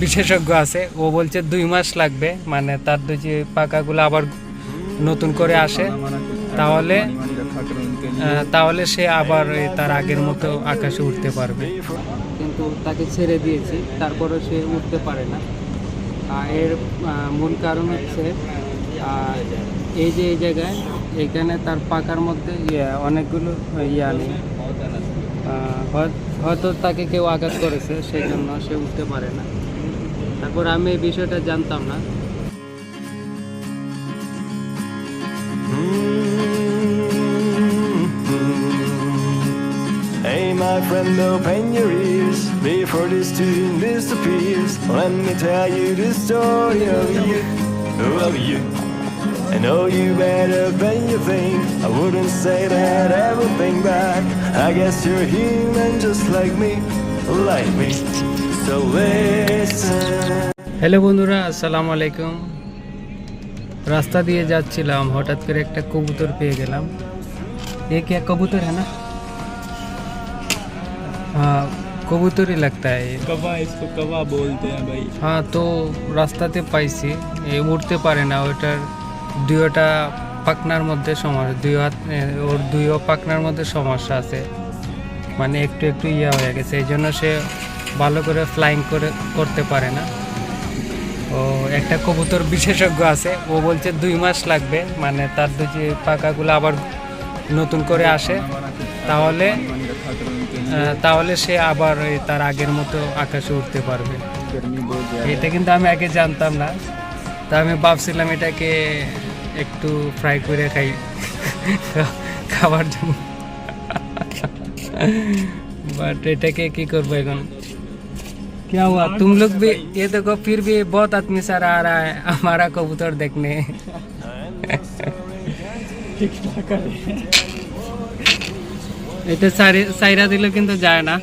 বিশেষজ্ঞ আছে, ও বলছে 2 মাস লাগবে, মানে তার যে পাকাগুলো আবার নতুন করে আসে, তাহলে তাহলে সে আবার তার আগের মতো আকাশে উঠতে পারবে। কিন্তু তাকে ছেড়ে দিয়েছি, তারপরে সে উঠতে পারে না। এর মূল কারণ হচ্ছে এই যে এই জায়গায় এখানে তার পাকার মধ্যে অনেকগুলো নেই, হয়তো তাকে কেউ আঘাত করেছে, সেই জন্য সে উঠতে পারে না। তারপর আমি এই বিষয়টা জানতাম না। Hey my friend, open your ears before this tune disappears. Let me tell you the story of you. I know you better than you think. I wouldn't say that everything back. I guess you're human just like me. So listen. Hello বন্ধুরা, আসসালামু আলাইকুম। রাস্তা দিয়ে যাচ্ছিলাম, হঠাৎ করে একটা কবুতর পেয়ে গেলাম। ये क्या कबूतर है ना? हाँ, कबूतर ही लगता है ये। कवा, इसको कवा बोलते हैं भाई। हाँ, तो রাস্তাতে পাইছি, উঠতে পারে না। ওটার দুইটা পাখনার মধ্যে সমস্যা, দুই হাত, ওর দুইও পাখনার মধ্যে সমস্যা আছে, মানে একটু একটু হয়ে গেছে, এই জন্য সে ভালো করে ফ্লাইং করতে পারে না। ও একটা কবুতর বিশেষজ্ঞ আছে, ও বলছে 2 মাস লাগবে, মানে তার যে পাকাগুলো আবার নতুন করে আসে, তাহলে সে আবার তার আগের মতো আকাশে উঠতে পারবে। এটা কিন্তু আমি আগে জানতাম না, তা আমি ভাবছিলাম এটাকে একটু ফ্রাই করে খাবার জন্য, বাট এটাকে কি করবো এখন। क्या हुआ, तुम लोग भी ये देखो, फिर भी बहुत आदमी सारा आ रहा है हमारा कबूतर देखने। এটা साइरा दिलो কিন্তু যায় না,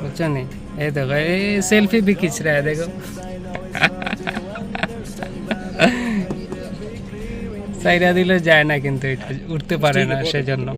বুঝছো নি? এই দেখো, এই সেলফি भी खींच रहा है, देखो। সাইরা দিলে যায় না, কিন্তু এটা উঠতে পারে না, সেজন্য।